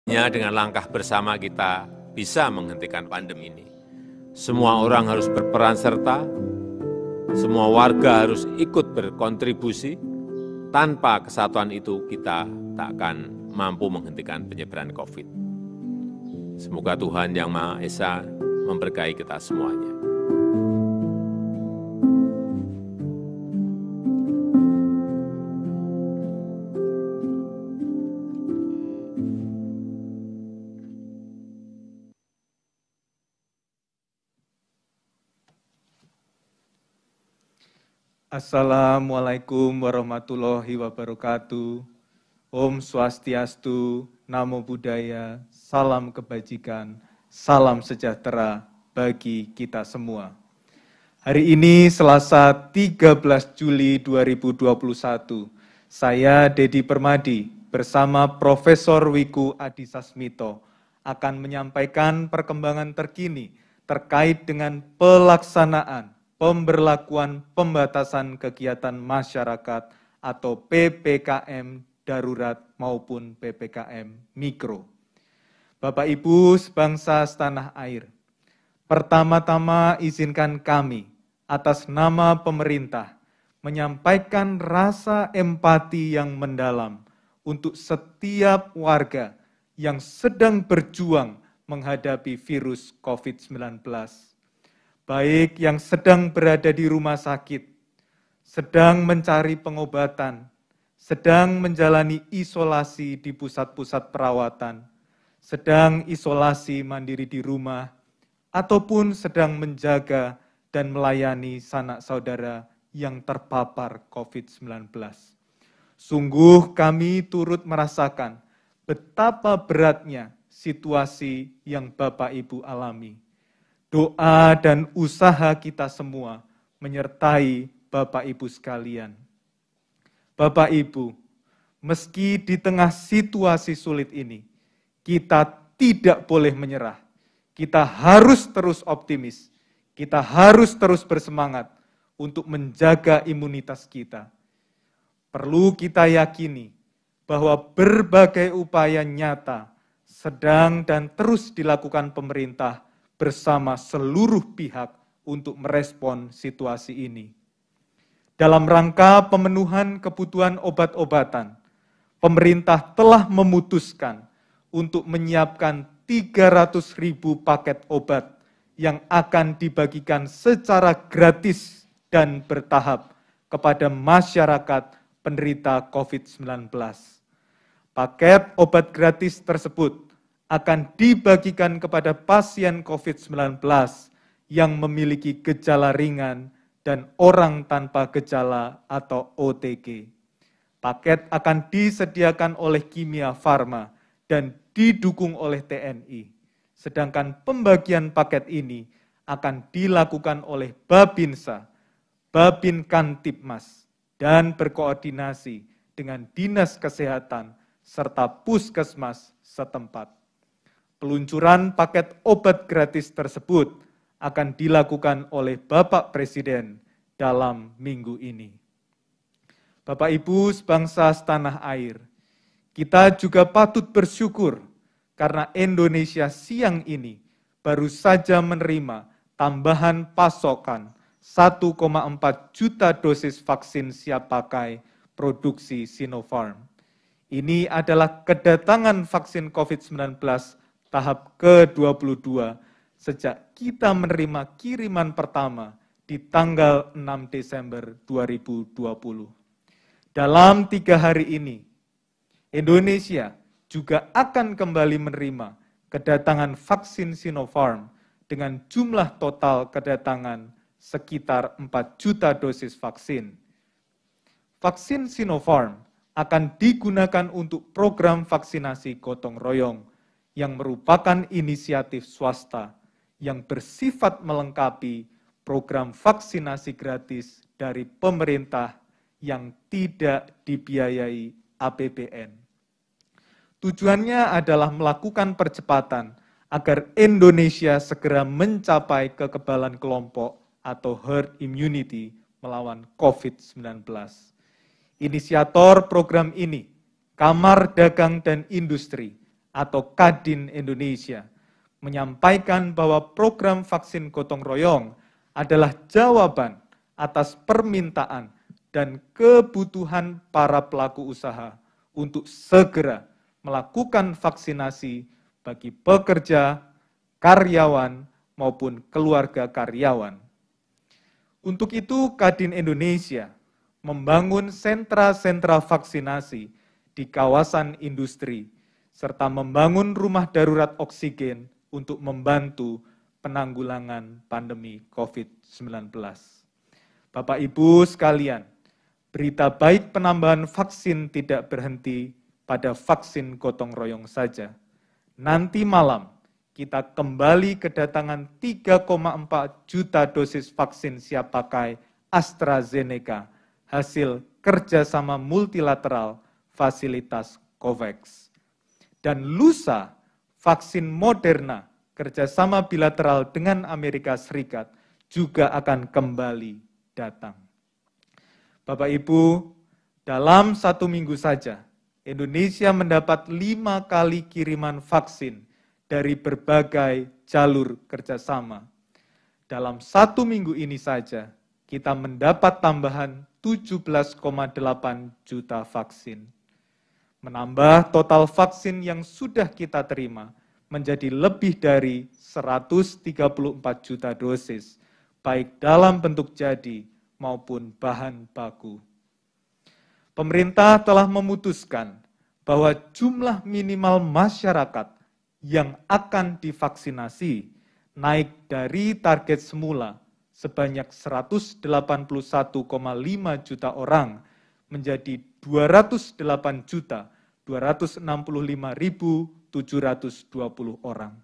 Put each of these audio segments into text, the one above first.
Hanya dengan langkah bersama kita bisa menghentikan pandemi ini. Semua orang harus berperan serta, semua warga harus ikut berkontribusi. Tanpa kesatuan itu kita tak akan mampu menghentikan penyebaran COVID. Semoga Tuhan Yang Maha Esa memberkahi kita semuanya. Assalamualaikum warahmatullahi wabarakatuh. Om Swastiastu, Namo Buddhaya, salam kebajikan, salam sejahtera bagi kita semua. Hari ini Selasa 13 Juli 2021, saya Dedi Permadi bersama Profesor Wiku Adisasmito akan menyampaikan perkembangan terkini terkait dengan pelaksanaan pemberlakuan pembatasan kegiatan masyarakat atau PPKM darurat maupun PPKM mikro. Bapak Ibu sebangsa setanah air, pertama-tama izinkan kami atas nama pemerintah menyampaikan rasa empati yang mendalam untuk setiap warga yang sedang berjuang menghadapi virus COVID-19. Baik yang sedang berada di rumah sakit, sedang mencari pengobatan, sedang menjalani isolasi di pusat-pusat perawatan, sedang isolasi mandiri di rumah, ataupun sedang menjaga dan melayani sanak saudara yang terpapar COVID-19. Sungguh kami turut merasakan betapa beratnya situasi yang Bapak Ibu alami. Doa dan usaha kita semua menyertai Bapak Ibu sekalian. Bapak Ibu, meski di tengah situasi sulit ini, kita tidak boleh menyerah. Kita harus terus optimis. Kita harus terus bersemangat untuk menjaga imunitas kita. Perlu kita yakini bahwa berbagai upaya nyata sedang dan terus dilakukan pemerintah bersama seluruh pihak untuk merespon situasi ini. Dalam rangka pemenuhan kebutuhan obat-obatan, pemerintah telah memutuskan untuk menyiapkan 300.000 paket obat yang akan dibagikan secara gratis dan bertahap kepada masyarakat penderita COVID-19. Paket obat gratis tersebut akan dibagikan kepada pasien COVID-19 yang memiliki gejala ringan dan orang tanpa gejala atau OTG. Paket akan disediakan oleh Kimia Farma dan didukung oleh TNI. Sedangkan pembagian paket ini akan dilakukan oleh Babinsa, Babin Kantipmas, dan berkoordinasi dengan Dinas Kesehatan serta Puskesmas setempat. Peluncuran paket obat gratis tersebut akan dilakukan oleh Bapak Presiden dalam minggu ini. Bapak Ibu sebangsa setanah air, kita juga patut bersyukur karena Indonesia siang ini baru saja menerima tambahan pasokan 1,4 juta dosis vaksin siap pakai produksi Sinopharm. Ini adalah kedatangan vaksin COVID-19 tahap ke-22 sejak kita menerima kiriman pertama di tanggal 6 Desember 2020. Dalam 3 hari ini, Indonesia juga akan kembali menerima kedatangan vaksin Sinopharm dengan jumlah total kedatangan sekitar 4 juta dosis vaksin. Vaksin Sinopharm akan digunakan untuk program vaksinasi gotong royong yang merupakan inisiatif swasta yang bersifat melengkapi program vaksinasi gratis dari pemerintah yang tidak dibiayai APBN. Tujuannya adalah melakukan percepatan agar Indonesia segera mencapai kekebalan kelompok atau herd immunity melawan COVID-19. Inisiator program ini, Kamar Dagang dan Industri, atau Kadin Indonesia menyampaikan bahwa program vaksin gotong royong adalah jawaban atas permintaan dan kebutuhan para pelaku usaha untuk segera melakukan vaksinasi bagi pekerja, karyawan, maupun keluarga karyawan. Untuk itu, Kadin Indonesia membangun sentra-sentra vaksinasi di kawasan industri, serta membangun rumah darurat oksigen untuk membantu penanggulangan pandemi COVID-19. Bapak Ibu sekalian, berita baik penambahan vaksin tidak berhenti pada vaksin gotong royong saja. Nanti malam kita kembali kedatangan 3,4 juta dosis vaksin siap pakai AstraZeneca, hasil kerjasama multilateral fasilitas COVAX. Dan lusa, vaksin Moderna, kerjasama bilateral dengan Amerika Serikat, juga akan kembali datang. Bapak Ibu, dalam 1 minggu saja, Indonesia mendapat 5 kali kiriman vaksin dari berbagai jalur kerjasama. Dalam 1 minggu ini saja, kita mendapat tambahan 17,8 juta vaksin. Menambah total vaksin yang sudah kita terima menjadi lebih dari 134 juta dosis, baik dalam bentuk jadi maupun bahan baku. Pemerintah telah memutuskan bahwa jumlah minimal masyarakat yang akan divaksinasi naik dari target semula sebanyak 181,5 juta orang menjadi 208.265.720 orang.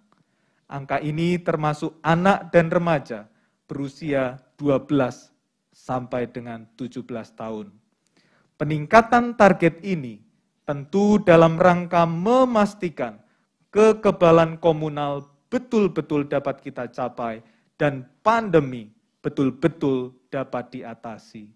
Angka ini termasuk anak dan remaja berusia 12 sampai dengan 17 tahun. Peningkatan target ini tentu dalam rangka memastikan kekebalan komunal betul-betul dapat kita capai dan pandemi betul-betul dapat diatasi.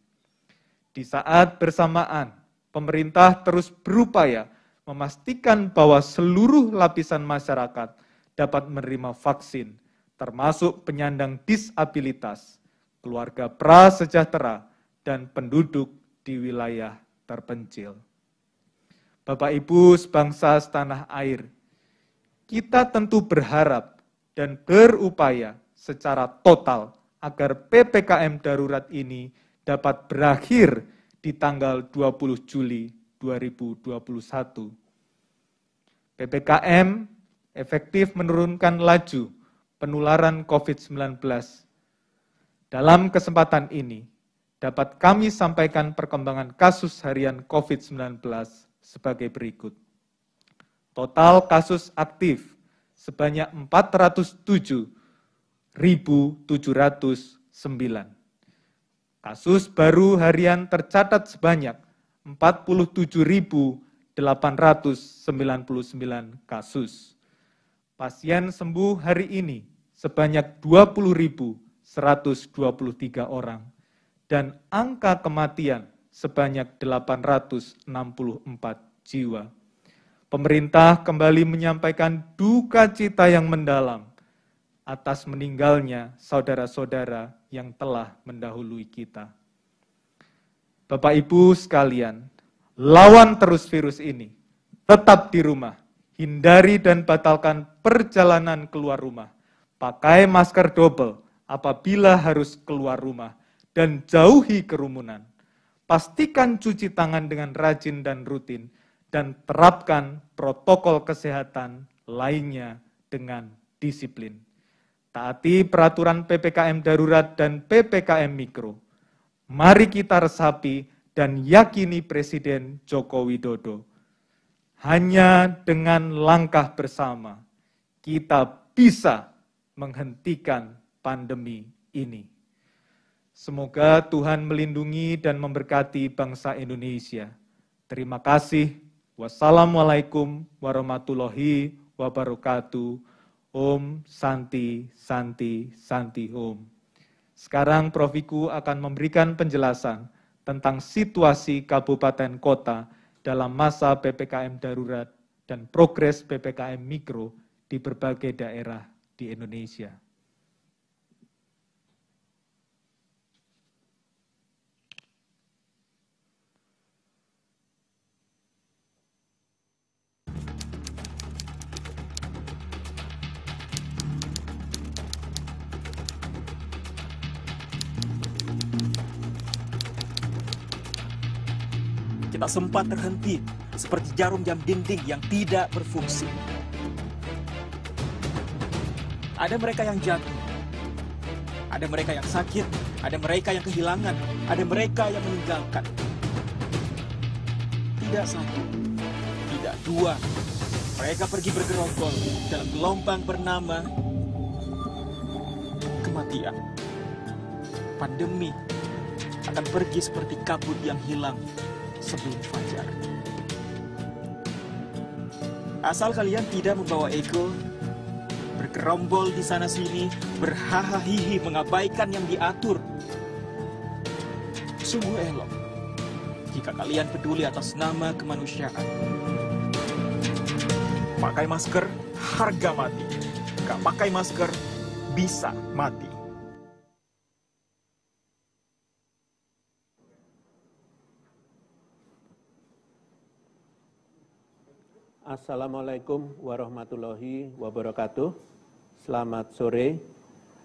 Di saat bersamaan, pemerintah terus berupaya memastikan bahwa seluruh lapisan masyarakat dapat menerima vaksin, termasuk penyandang disabilitas, keluarga prasejahtera, dan penduduk di wilayah terpencil. Bapak Ibu sebangsa setanah air, kita tentu berharap dan berupaya secara total agar PPKM darurat ini dapat berakhir di tanggal 20 Juli 2021. PPKM efektif menurunkan laju penularan COVID-19. Dalam kesempatan ini, dapat kami sampaikan perkembangan kasus harian COVID-19 sebagai berikut. Total kasus aktif sebanyak 407.709. Kasus baru harian tercatat sebanyak 47.899 kasus. Pasien sembuh hari ini sebanyak 20.123 orang. Dan angka kematian sebanyak 864 jiwa. Pemerintah kembali menyampaikan duka cita yang mendalam atas meninggalnya saudara-saudara yang telah mendahului kita. Bapak Ibu sekalian, lawan terus virus ini, tetap di rumah, hindari dan batalkan perjalanan keluar rumah, pakai masker double apabila harus keluar rumah, dan jauhi kerumunan. Pastikan cuci tangan dengan rajin dan rutin, dan terapkan protokol kesehatan lainnya dengan disiplin. Taati peraturan PPKM darurat dan PPKM mikro. Mari kita resapi dan yakini Presiden Joko Widodo. Hanya dengan langkah bersama, kita bisa menghentikan pandemi ini. Semoga Tuhan melindungi dan memberkati bangsa Indonesia. Terima kasih. Wassalamualaikum warahmatullahi wabarakatuh. Om Santi Santi Santi Om. Sekarang Prof. Wiku akan memberikan penjelasan tentang situasi kabupaten kota dalam masa PPKM darurat dan progres PPKM Mikro di berbagai daerah di Indonesia. Kita sempat terhenti seperti jarum jam dinding yang tidak berfungsi. Ada mereka yang jatuh, ada mereka yang sakit, ada mereka yang kehilangan, ada mereka yang meninggalkan. Tidak satu, tidak dua, mereka pergi bergerombol dalam gelombang bernama kematian. Pandemi akan pergi seperti kabut yang hilang sebelum fajar. Asal kalian tidak membawa ego, bergerombol di sana sini, berhahaha mengabaikan yang diatur. Sungguh elok jika kalian peduli atas nama kemanusiaan. Pakai masker, harga mati. Gak pakai masker, bisa mati. Assalamualaikum warahmatullahi wabarakatuh. Selamat sore.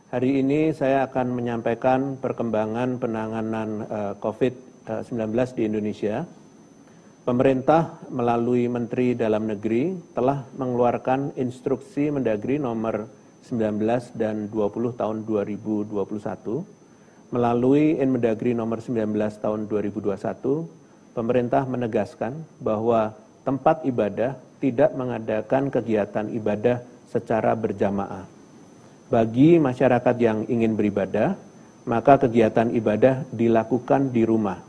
Hari ini saya akan menyampaikan perkembangan penanganan COVID-19 di Indonesia. Pemerintah melalui Menteri Dalam Negeri telah mengeluarkan instruksi Mendagri nomor 19 dan 20 tahun 2021. Melalui Inmendagri nomor 19 tahun 2021, pemerintah menegaskan bahwa tempat ibadah tidak mengadakan kegiatan ibadah secara berjamaah. Bagi masyarakat yang ingin beribadah, maka kegiatan ibadah dilakukan di rumah.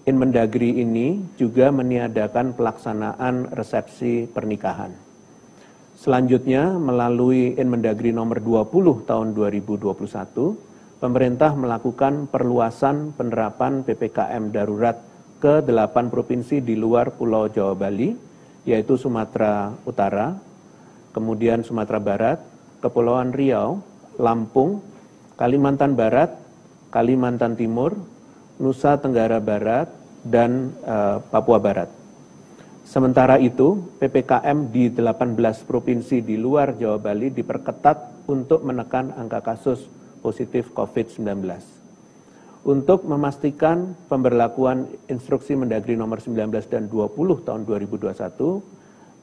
Inmendagri ini juga meniadakan pelaksanaan resepsi pernikahan. Selanjutnya, melalui Inmendagri nomor 20 tahun 2021, pemerintah melakukan perluasan penerapan PPKM darurat ke 8 provinsi di luar Pulau Jawa Bali, yaitu Sumatera Utara, kemudian Sumatera Barat, Kepulauan Riau, Lampung, Kalimantan Barat, Kalimantan Timur, Nusa Tenggara Barat, dan Papua Barat. Sementara itu, PPKM di 18 provinsi di luar Jawa Bali diperketat untuk menekan angka kasus positif COVID-19. Untuk memastikan pemberlakuan instruksi Mendagri nomor 19 dan 20 tahun 2021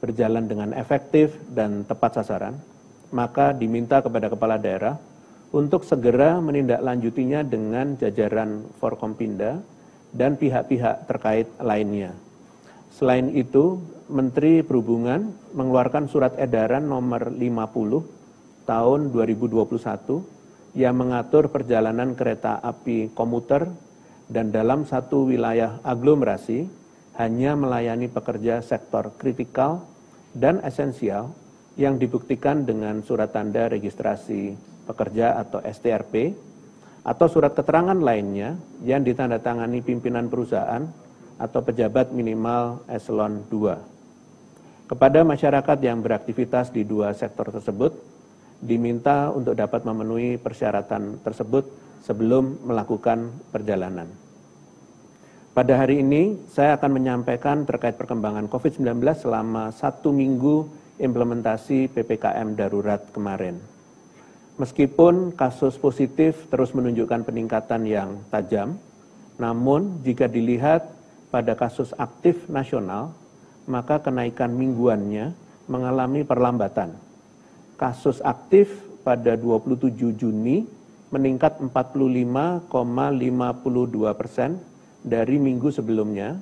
berjalan dengan efektif dan tepat sasaran, maka diminta kepada kepala daerah untuk segera menindaklanjutinya dengan jajaran Forkompinda dan pihak-pihak terkait lainnya. Selain itu, Menteri Perhubungan mengeluarkan surat edaran nomor 50 tahun 2021 yang mengatur perjalanan kereta api komuter dan dalam satu wilayah aglomerasi hanya melayani pekerja sektor kritikal dan esensial yang dibuktikan dengan surat tanda registrasi pekerja atau STRP atau surat keterangan lainnya yang ditandatangani pimpinan perusahaan atau pejabat minimal eselon 2. Kepada masyarakat yang beraktivitas di dua sektor tersebut, diminta untuk dapat memenuhi persyaratan tersebut sebelum melakukan perjalanan. Pada hari ini, saya akan menyampaikan terkait perkembangan COVID-19 selama 1 minggu implementasi PPKM darurat kemarin. Meskipun kasus positif terus menunjukkan peningkatan yang tajam, namun jika dilihat pada kasus aktif nasional, maka kenaikan mingguannya mengalami perlambatan. Kasus aktif pada 27 Juni meningkat 45,52% dari minggu sebelumnya,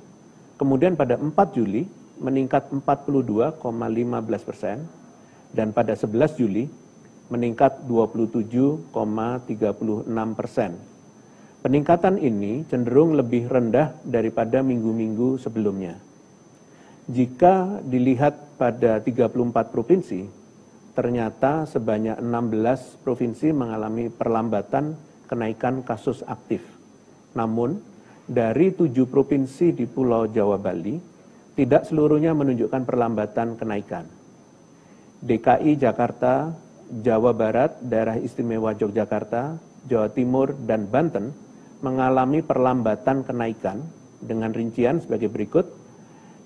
kemudian pada 4 Juli meningkat 42,15%, dan pada 11 Juli meningkat 27,36%. Peningkatan ini cenderung lebih rendah daripada minggu-minggu sebelumnya. Jika dilihat pada 34 provinsi, ternyata sebanyak 16 provinsi mengalami perlambatan kenaikan kasus aktif. Namun, dari 7 provinsi di Pulau Jawa Bali, tidak seluruhnya menunjukkan perlambatan kenaikan. DKI Jakarta, Jawa Barat, Daerah Istimewa Yogyakarta, Jawa Timur, dan Banten mengalami perlambatan kenaikan dengan rincian sebagai berikut.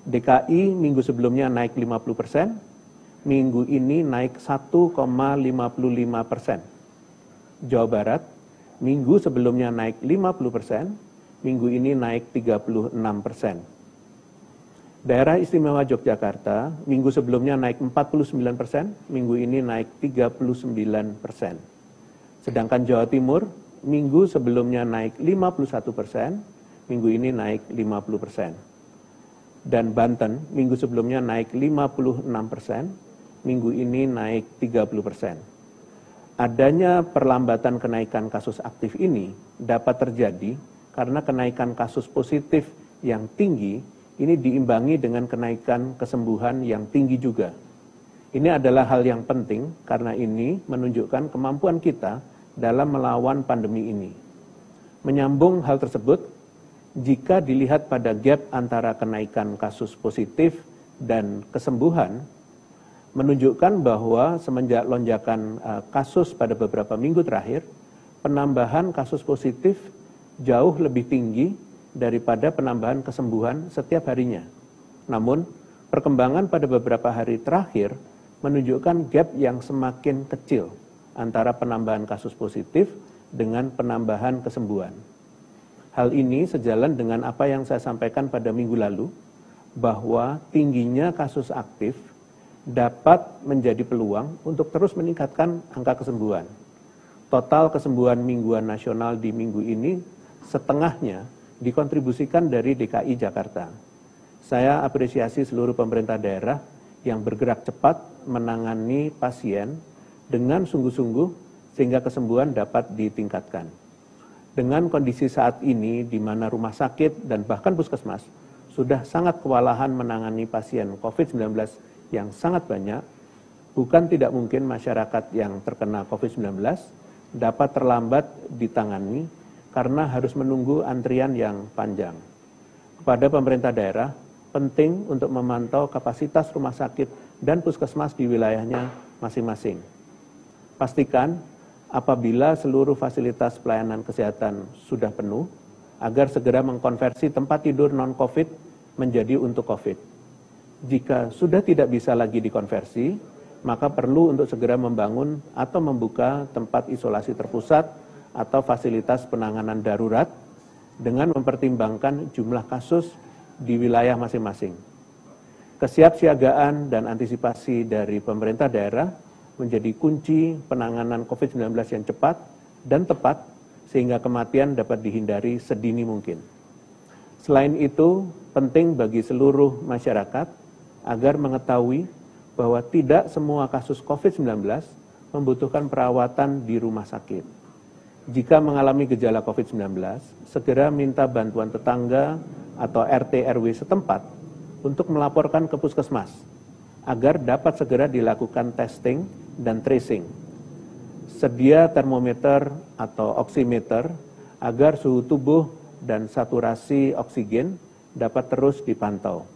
DKI minggu sebelumnya naik 50%, minggu ini naik 1,55%. Jawa Barat, minggu sebelumnya naik 50%, minggu ini naik 36%. Daerah Istimewa Yogyakarta, minggu sebelumnya naik 49%, minggu ini naik 39%. Sedangkan Jawa Timur, minggu sebelumnya naik 51%, minggu ini naik 50%. Dan Banten, minggu sebelumnya naik 56%, minggu ini naik 30%. Adanya perlambatan kenaikan kasus aktif ini dapat terjadi karena kenaikan kasus positif yang tinggi ini diimbangi dengan kenaikan kesembuhan yang tinggi juga. Ini adalah hal yang penting karena ini menunjukkan kemampuan kita dalam melawan pandemi ini. Menyambung hal tersebut, jika dilihat pada gap antara kenaikan kasus positif dan kesembuhan, menunjukkan bahwa semenjak lonjakan kasus pada beberapa minggu terakhir, penambahan kasus positif jauh lebih tinggi daripada penambahan kesembuhan setiap harinya. Namun, perkembangan pada beberapa hari terakhir menunjukkan gap yang semakin kecil antara penambahan kasus positif dengan penambahan kesembuhan. Hal ini sejalan dengan apa yang saya sampaikan pada minggu lalu, bahwa tingginya kasus aktif dapat menjadi peluang untuk terus meningkatkan angka kesembuhan. Total kesembuhan mingguan nasional di minggu ini setengahnya dikontribusikan dari DKI Jakarta. Saya apresiasi seluruh pemerintah daerah yang bergerak cepat menangani pasien dengan sungguh-sungguh sehingga kesembuhan dapat ditingkatkan. Dengan kondisi saat ini di mana rumah sakit dan bahkan puskesmas sudah sangat kewalahan menangani pasien COVID-19 yang sangat banyak, bukan tidak mungkin masyarakat yang terkena COVID-19 dapat terlambat ditangani karena harus menunggu antrian yang panjang. Kepada pemerintah daerah, penting untuk memantau kapasitas rumah sakit dan puskesmas di wilayahnya masing-masing. Pastikan apabila seluruh fasilitas pelayanan kesehatan sudah penuh, agar segera mengkonversi tempat tidur non-COVID menjadi untuk COVID. Jika sudah tidak bisa lagi dikonversi, maka perlu untuk segera membangun atau membuka tempat isolasi terpusat atau fasilitas penanganan darurat dengan mempertimbangkan jumlah kasus di wilayah masing-masing. Kesiapsiagaan dan antisipasi dari pemerintah daerah menjadi kunci penanganan COVID-19 yang cepat dan tepat sehingga kematian dapat dihindari sedini mungkin. Selain itu, penting bagi seluruh masyarakat agar mengetahui bahwa tidak semua kasus COVID-19 membutuhkan perawatan di rumah sakit. Jika mengalami gejala COVID-19, segera minta bantuan tetangga atau RT/RW setempat untuk melaporkan ke puskesmas agar dapat segera dilakukan testing dan tracing. Sedia termometer atau oximeter agar suhu tubuh dan saturasi oksigen dapat terus dipantau.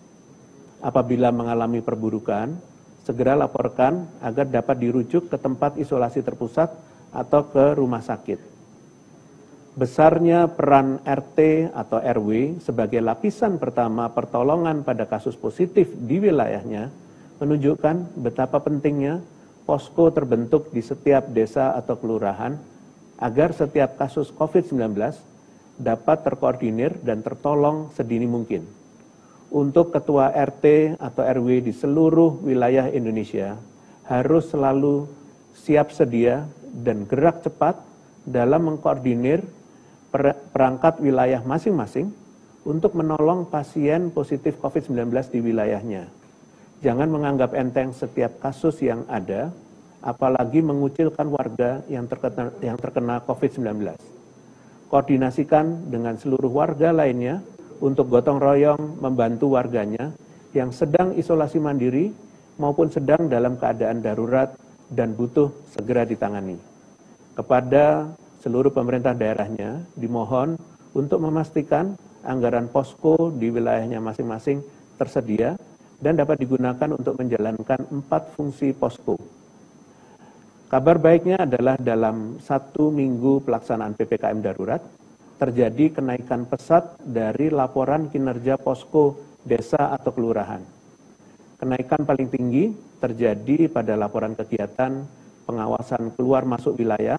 Apabila mengalami perburukan, segera laporkan agar dapat dirujuk ke tempat isolasi terpusat atau ke rumah sakit. Besarnya peran RT atau RW sebagai lapisan pertama pertolongan pada kasus positif di wilayahnya menunjukkan betapa pentingnya posko terbentuk di setiap desa atau kelurahan agar setiap kasus COVID-19 dapat terkoordinir dan tertolong sedini mungkin. Untuk ketua RT atau RW di seluruh wilayah Indonesia harus selalu siap sedia dan gerak cepat dalam mengkoordinir perangkat wilayah masing-masing untuk menolong pasien positif COVID-19 di wilayahnya. Jangan menganggap enteng setiap kasus yang ada, apalagi mengucilkan warga yang terkena COVID-19. Koordinasikan dengan seluruh warga lainnya untuk gotong royong membantu warganya yang sedang isolasi mandiri maupun sedang dalam keadaan darurat dan butuh segera ditangani. Kepada seluruh pemerintah daerahnya dimohon untuk memastikan anggaran posko di wilayahnya masing-masing tersedia dan dapat digunakan untuk menjalankan 4 fungsi posko. Kabar baiknya adalah dalam 1 minggu pelaksanaan PPKM darurat, terjadi kenaikan pesat dari laporan kinerja posko desa atau kelurahan. Kenaikan paling tinggi terjadi pada laporan kegiatan pengawasan keluar masuk wilayah,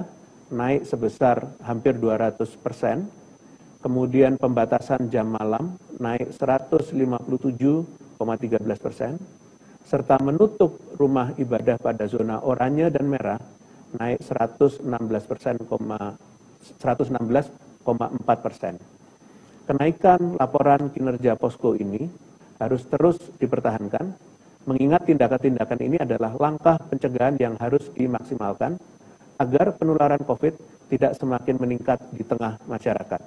naik sebesar hampir 200%, kemudian pembatasan jam malam naik 157,13%, serta menutup rumah ibadah pada zona oranye dan merah naik 116,4%. Kenaikan laporan kinerja posko ini harus terus dipertahankan, mengingat tindakan-tindakan ini adalah langkah pencegahan yang harus dimaksimalkan agar penularan COVID tidak semakin meningkat di tengah masyarakat.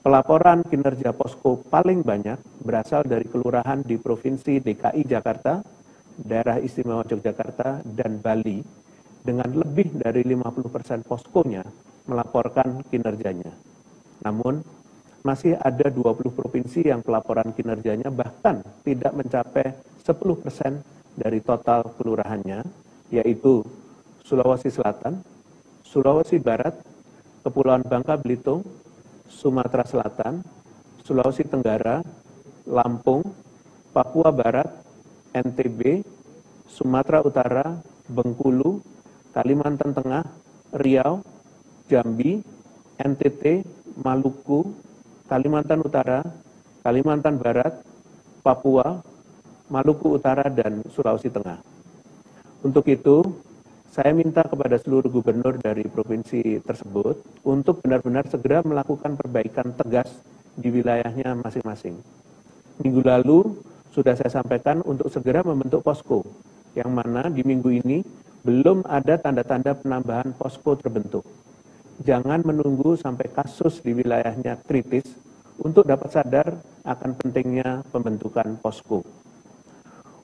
Pelaporan kinerja posko paling banyak berasal dari kelurahan di Provinsi DKI Jakarta, Daerah Istimewa Yogyakarta, dan Bali, dengan lebih dari 50% poskonya melaporkan kinerjanya. Namun, masih ada 20 provinsi yang pelaporan kinerjanya bahkan tidak mencapai 10% dari total kelurahannya, yaitu Sulawesi Selatan, Sulawesi Barat, Kepulauan Bangka Belitung, Sumatera Selatan, Sulawesi Tenggara, Lampung, Papua Barat, NTB, Sumatera Utara, Bengkulu, Kalimantan Tengah, Riau, Jambi, NTT, Maluku, Kalimantan Utara, Kalimantan Barat, Papua, Maluku Utara, dan Sulawesi Tengah. Untuk itu, saya minta kepada seluruh gubernur dari provinsi tersebut untuk benar-benar segera melakukan perbaikan tegas di wilayahnya masing-masing. Minggu lalu sudah saya sampaikan untuk segera membentuk posko, yang mana di minggu ini belum ada tanda-tanda penambahan posko terbentuk. Jangan menunggu sampai kasus di wilayahnya kritis untuk dapat sadar akan pentingnya pembentukan posko.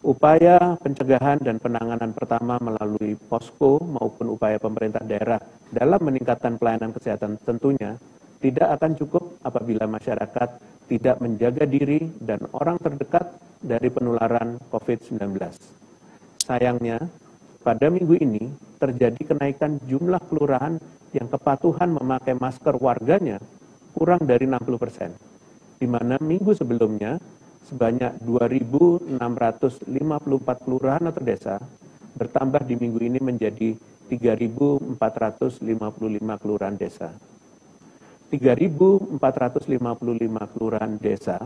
Upaya pencegahan dan penanganan pertama melalui posko maupun upaya pemerintah daerah dalam meningkatkan pelayanan kesehatan tentunya tidak akan cukup apabila masyarakat tidak menjaga diri dan orang terdekat dari penularan COVID-19. Sayangnya, pada minggu ini terjadi kenaikan jumlah kelurahan yang kepatuhan memakai masker warganya kurang dari 60%, di mana minggu sebelumnya sebanyak 2.654 kelurahan atau desa bertambah di minggu ini menjadi 3.455 kelurahan desa. 3.455 kelurahan desa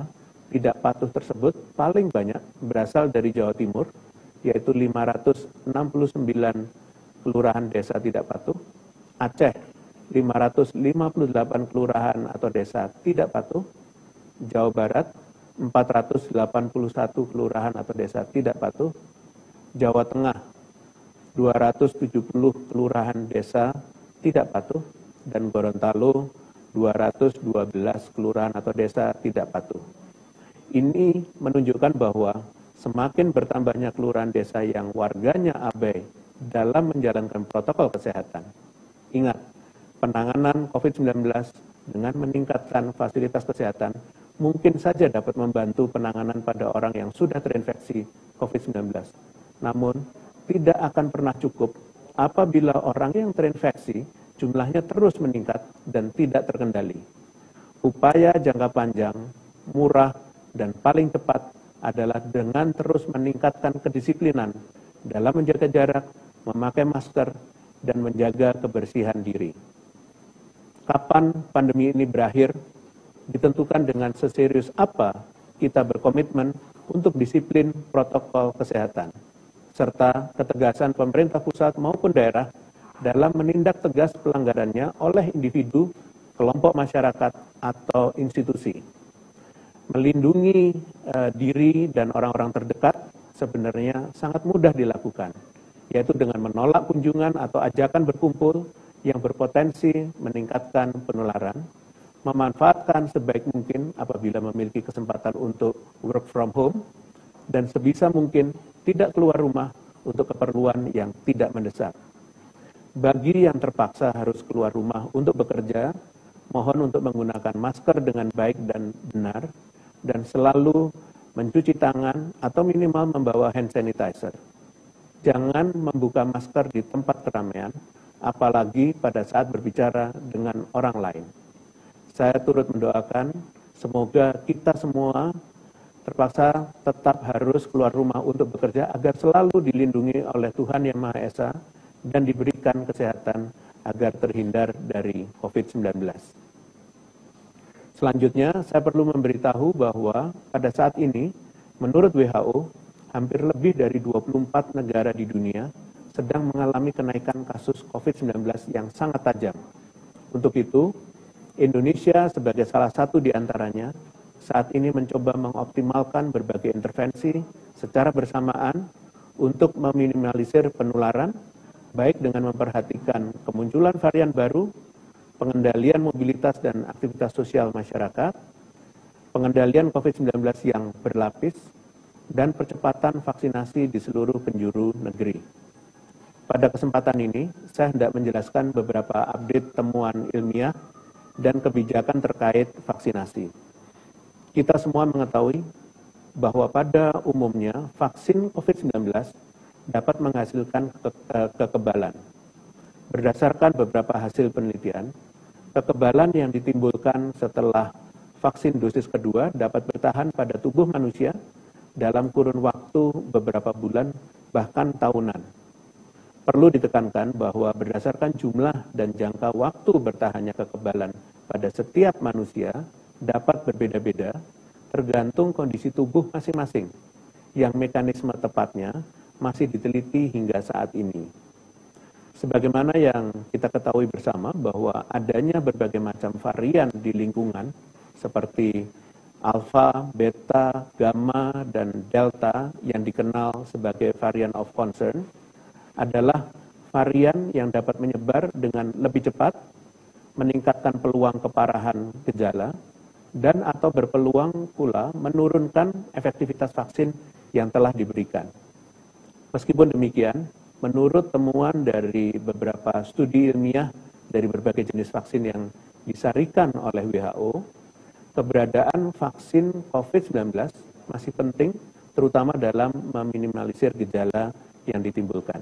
tidak patuh tersebut paling banyak berasal dari Jawa Timur, yaitu 569 kelurahan desa tidak patuh, Aceh 558 kelurahan atau desa tidak patuh, Jawa Barat 481 kelurahan atau desa tidak patuh, Jawa Tengah 270 kelurahan desa tidak patuh, dan Gorontalo 212 kelurahan atau desa tidak patuh. Ini menunjukkan bahwa semakin bertambahnya kelurahan desa yang warganya abai dalam menjalankan protokol kesehatan. Ingat, penanganan COVID-19 dengan meningkatkan fasilitas kesehatan mungkin saja dapat membantu penanganan pada orang yang sudah terinfeksi COVID-19. Namun, tidak akan pernah cukup apabila orang yang terinfeksi jumlahnya terus meningkat dan tidak terkendali. Upaya jangka panjang, murah, dan paling tepat adalah dengan terus meningkatkan kedisiplinan dalam menjaga jarak, memakai masker, dan menjaga kebersihan diri. Kapan pandemi ini berakhir ditentukan dengan seserius apa kita berkomitmen untuk disiplin protokol kesehatan, serta ketegasan pemerintah pusat maupun daerah dalam menindak tegas pelanggarannya oleh individu, kelompok masyarakat, atau institusi. Melindungi diri dan orang-orang terdekat sebenarnya sangat mudah dilakukan, yaitu dengan menolak kunjungan atau ajakan berkumpul yang berpotensi meningkatkan penularan, memanfaatkan sebaik mungkin apabila memiliki kesempatan untuk work from home, dan sebisa mungkin tidak keluar rumah untuk keperluan yang tidak mendesak. Bagi yang terpaksa harus keluar rumah untuk bekerja, mohon untuk menggunakan masker dengan baik dan benar, dan selalu mencuci tangan, atau minimal membawa hand sanitizer. Jangan membuka masker di tempat keramaian, apalagi pada saat berbicara dengan orang lain. Saya turut mendoakan semoga kita semua terpaksa tetap harus keluar rumah untuk bekerja agar selalu dilindungi oleh Tuhan Yang Maha Esa dan diberikan kesehatan agar terhindar dari COVID-19. Selanjutnya, saya perlu memberitahu bahwa pada saat ini, menurut WHO, hampir lebih dari 24 negara di dunia sedang mengalami kenaikan kasus COVID-19 yang sangat tajam. Untuk itu, Indonesia sebagai salah satu di antaranya saat ini mencoba mengoptimalkan berbagai intervensi secara bersamaan untuk meminimalisir penularan, baik dengan memperhatikan kemunculan varian baru, pengendalian mobilitas dan aktivitas sosial masyarakat, pengendalian COVID-19 yang berlapis, dan percepatan vaksinasi di seluruh penjuru negeri. Pada kesempatan ini, saya hendak menjelaskan beberapa update temuan ilmiah dan kebijakan terkait vaksinasi. Kita semua mengetahui bahwa pada umumnya vaksin COVID-19 dapat menghasilkan kekebalan. Berdasarkan beberapa hasil penelitian, kekebalan yang ditimbulkan setelah vaksin dosis kedua dapat bertahan pada tubuh manusia dalam kurun waktu beberapa bulan, bahkan tahunan. Perlu ditekankan bahwa berdasarkan jumlah dan jangka waktu bertahannya kekebalan pada setiap manusia dapat berbeda-beda, tergantung kondisi tubuh masing-masing, yang mekanisme tepatnya masih diteliti hingga saat ini. Sebagaimana yang kita ketahui bersama bahwa adanya berbagai macam varian di lingkungan seperti alfa, beta, gamma, dan delta yang dikenal sebagai varian of concern adalah varian yang dapat menyebar dengan lebih cepat, meningkatkan peluang keparahan gejala, dan atau berpeluang pula menurunkan efektivitas vaksin yang telah diberikan. Meskipun demikian, menurut temuan dari beberapa studi ilmiah dari berbagai jenis vaksin yang disarikan oleh WHO, keberadaan vaksin COVID-19 masih penting, terutama dalam meminimalisir gejala yang ditimbulkan.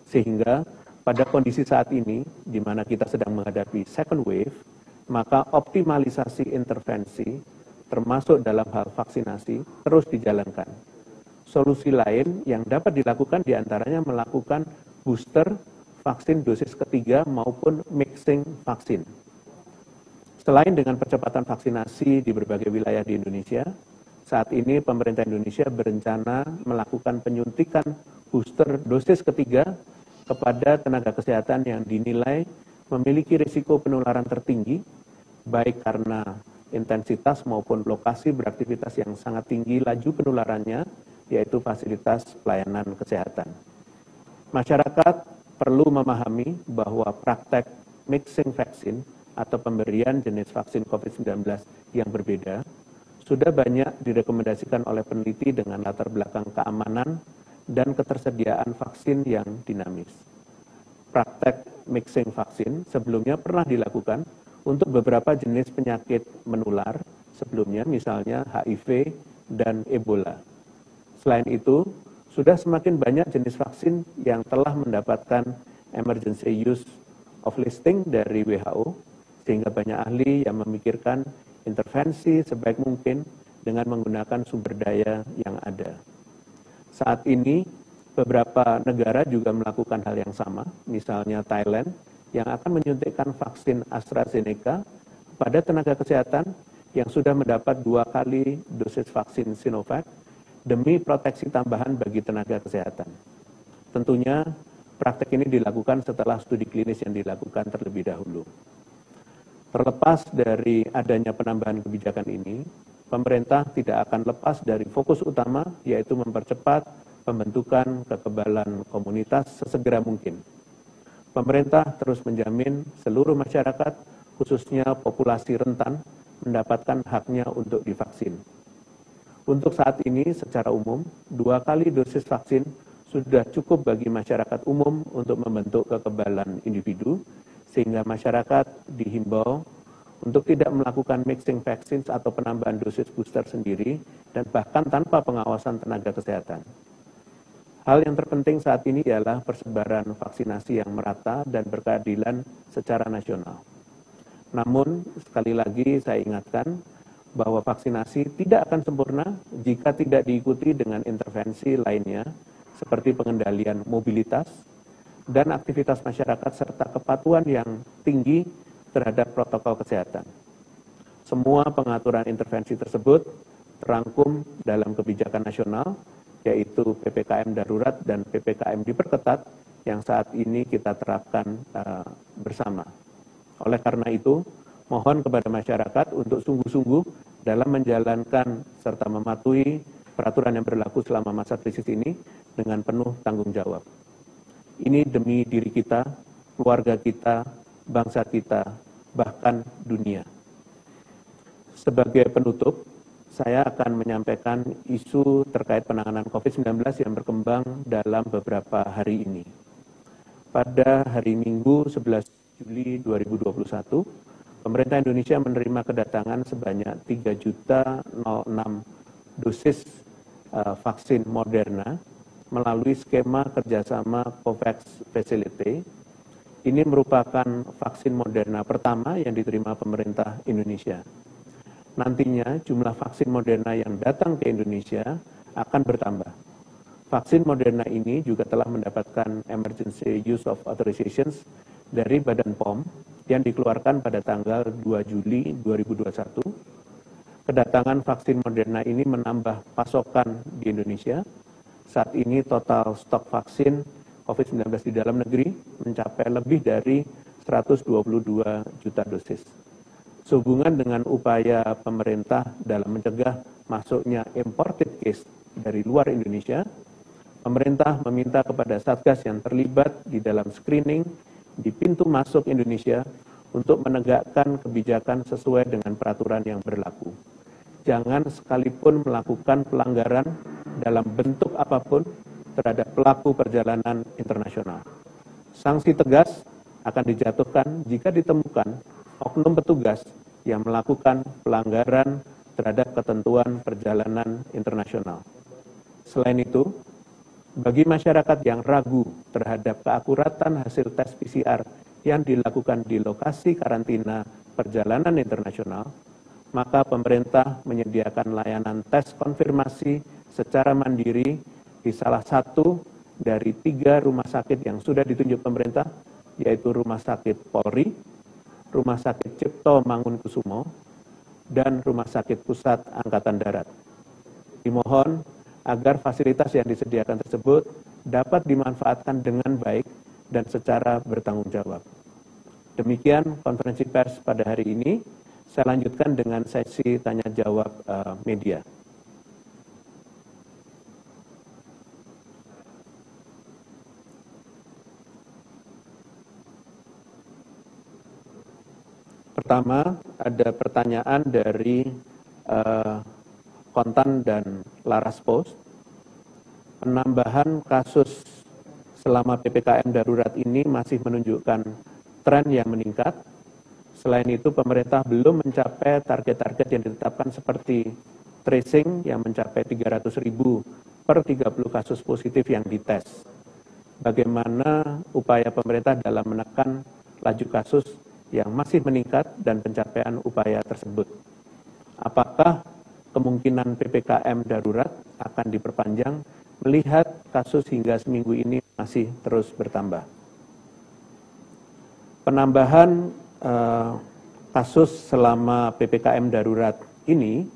Sehingga pada kondisi saat ini, di mana kita sedang menghadapi second wave, maka optimalisasi intervensi, termasuk dalam hal vaksinasi, terus dijalankan. Solusi lain yang dapat dilakukan diantaranya melakukan booster vaksin dosis ketiga maupun mixing vaksin. Selain dengan percepatan vaksinasi di berbagai wilayah di Indonesia, saat ini pemerintah Indonesia berencana melakukan penyuntikan booster dosis ketiga kepada tenaga kesehatan yang dinilai memiliki risiko penularan tertinggi, baik karena intensitas maupun lokasi beraktivitas yang sangat tinggi laju penularannya, yaitu fasilitas pelayanan kesehatan. Masyarakat perlu memahami bahwa praktek mixing vaksin atau pemberian jenis vaksin COVID-19 yang berbeda sudah banyak direkomendasikan oleh peneliti dengan latar belakang keamanan dan ketersediaan vaksin yang dinamis. Praktek mixing vaksin sebelumnya pernah dilakukan untuk beberapa jenis penyakit menular sebelumnya, misalnya HIV dan Ebola. Selain itu, sudah semakin banyak jenis vaksin yang telah mendapatkan emergency use of listing dari WHO, sehingga banyak ahli yang memikirkan intervensi sebaik mungkin dengan menggunakan sumber daya yang ada. Saat ini, beberapa negara juga melakukan hal yang sama, misalnya Thailand, yang akan menyuntikkan vaksin AstraZeneca pada tenaga kesehatan yang sudah mendapat 2 kali dosis vaksin Sinovac, demi proteksi tambahan bagi tenaga kesehatan. Tentunya, praktek ini dilakukan setelah studi klinis yang dilakukan terlebih dahulu. Terlepas dari adanya penambahan kebijakan ini, pemerintah tidak akan lepas dari fokus utama, yaitu mempercepat pembentukan kekebalan komunitas sesegera mungkin. Pemerintah terus menjamin seluruh masyarakat, khususnya populasi rentan, mendapatkan haknya untuk divaksin. Untuk saat ini, secara umum, 2 kali dosis vaksin sudah cukup bagi masyarakat umum untuk membentuk kekebalan individu, sehingga masyarakat dihimbau untuk tidak melakukan mixing vaksin atau penambahan dosis booster sendiri dan bahkan tanpa pengawasan tenaga kesehatan. Hal yang terpenting saat ini ialah persebaran vaksinasi yang merata dan berkeadilan secara nasional. Namun, sekali lagi saya ingatkan bahwa vaksinasi tidak akan sempurna jika tidak diikuti dengan intervensi lainnya seperti pengendalian mobilitas dan aktivitas masyarakat serta kepatuhan yang tinggi terhadap protokol kesehatan. Semua pengaturan intervensi tersebut terangkum dalam kebijakan nasional, yaitu PPKM darurat dan PPKM diperketat yang saat ini kita terapkan bersama. Oleh karena itu, mohon kepada masyarakat untuk sungguh-sungguh dalam menjalankan serta mematuhi peraturan yang berlaku selama masa krisis ini dengan penuh tanggung jawab. Ini demi diri kita, keluarga kita, bangsa kita, bahkan dunia. Sebagai penutup, saya akan menyampaikan isu terkait penanganan COVID-19 yang berkembang dalam beberapa hari ini. Pada hari Minggu 11 Juli 2021, pemerintah Indonesia menerima kedatangan sebanyak 3.006 dosis vaksin Moderna melalui skema kerjasama COVAX Facility. Ini merupakan vaksin Moderna pertama yang diterima pemerintah Indonesia. Nantinya jumlah vaksin Moderna yang datang ke Indonesia akan bertambah. Vaksin Moderna ini juga telah mendapatkan Emergency Use of Authorizations dari Badan POM yang dikeluarkan pada tanggal 2 Juli 2021. Kedatangan vaksin Moderna ini menambah pasokan di Indonesia. Saat ini total stok vaksin COVID-19 di dalam negeri mencapai lebih dari 122 juta dosis. Sehubungan dengan upaya pemerintah dalam mencegah masuknya imported case dari luar Indonesia, pemerintah meminta kepada Satgas yang terlibat di dalam screening di pintu masuk Indonesia untuk menegakkan kebijakan sesuai dengan peraturan yang berlaku. Jangan sekalipun melakukan pelanggaran dalam bentuk apapun terhadap pelaku perjalanan internasional. Sanksi tegas akan dijatuhkan jika ditemukan oknum petugas yang melakukan pelanggaran terhadap ketentuan perjalanan internasional. Selain itu, bagi masyarakat yang ragu terhadap keakuratan hasil tes PCR yang dilakukan di lokasi karantina perjalanan internasional, maka pemerintah menyediakan layanan tes konfirmasi secara mandiri di salah satu dari 3 rumah sakit yang sudah ditunjuk pemerintah, yaitu Rumah Sakit Polri, Rumah Sakit Cipto Mangunkusumo, dan Rumah Sakit Pusat Angkatan Darat. Dimohon agar fasilitas yang disediakan tersebut dapat dimanfaatkan dengan baik dan secara bertanggung jawab. Demikian konferensi pers pada hari ini. Saya lanjutkan dengan sesi tanya jawab media. Pertama, ada pertanyaan dari Kontan dan Laras Post. Penambahan kasus selama PPKM darurat ini masih menunjukkan tren yang meningkat. Selain itu, pemerintah belum mencapai target-target yang ditetapkan seperti tracing yang mencapai 300.000 per 30 kasus positif yang dites. Bagaimana upaya pemerintah dalam menekan laju kasus yang masih meningkat dan pencapaian upaya tersebut? Apakah kemungkinan PPKM darurat akan diperpanjang melihat kasus hingga seminggu ini masih terus bertambah? Penambahan kasus selama PPKM darurat ini,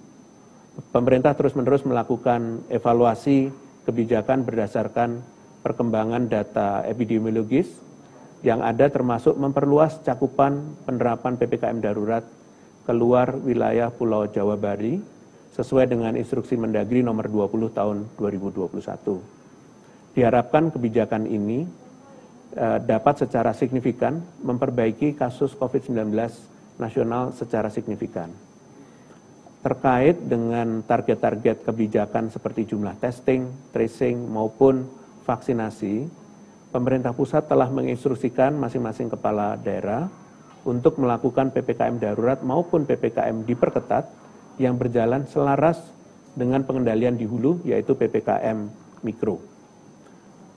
pemerintah terus-menerus melakukan evaluasi kebijakan berdasarkan perkembangan data epidemiologis yang ada, termasuk memperluas cakupan penerapan PPKM darurat keluar wilayah Pulau Jawa Bali sesuai dengan instruksi Mendagri nomor 20 tahun 2021. Diharapkan kebijakan ini dapat secara signifikan memperbaiki kasus COVID-19 nasional secara signifikan. Terkait dengan target-target kebijakan seperti jumlah testing, tracing, maupun vaksinasi, pemerintah pusat telah menginstruksikan masing-masing kepala daerah untuk melakukan PPKM darurat maupun PPKM diperketat yang berjalan selaras dengan pengendalian di hulu, yaitu PPKM Mikro.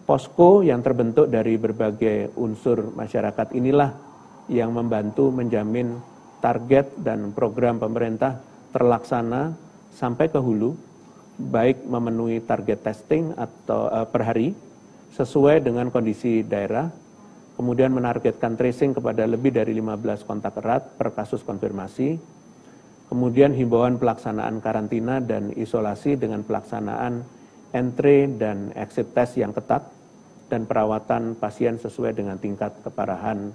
Posko yang terbentuk dari berbagai unsur masyarakat inilah yang membantu menjamin target dan program pemerintah terlaksana sampai ke hulu, baik memenuhi target testing atau per hari sesuai dengan kondisi daerah, kemudian menargetkan tracing kepada lebih dari 15 kontak erat per kasus konfirmasi, kemudian himbauan pelaksanaan karantina dan isolasi dengan pelaksanaan entry dan exit test yang ketat, dan perawatan pasien sesuai dengan tingkat keparahan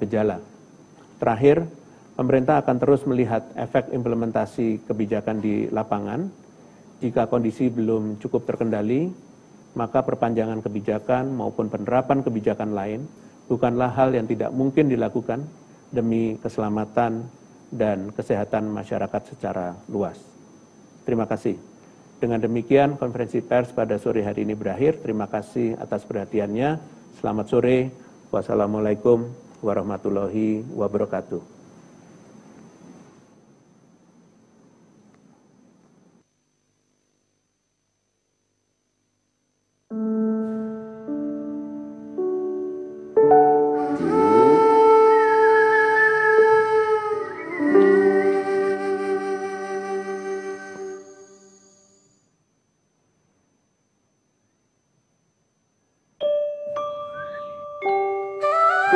gejala. Terakhir, pemerintah akan terus melihat efek implementasi kebijakan di lapangan. Jika kondisi belum cukup terkendali, maka perpanjangan kebijakan maupun penerapan kebijakan lain bukanlah hal yang tidak mungkin dilakukan demi keselamatan dan kesehatan masyarakat secara luas. Terima kasih. Dengan demikian, konferensi pers pada sore hari ini berakhir. Terima kasih atas perhatiannya. Selamat sore. Wassalamualaikum warahmatullahi wabarakatuh.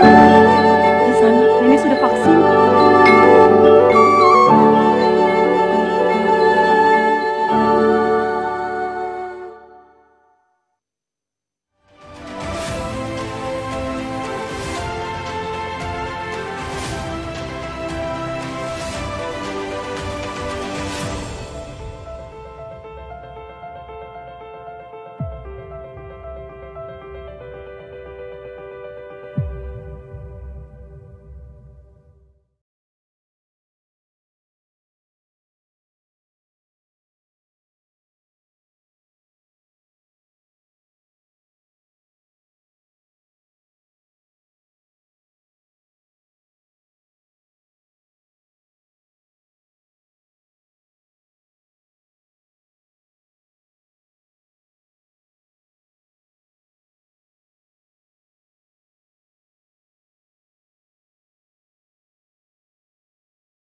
Di sana, nenek sudah vaksin.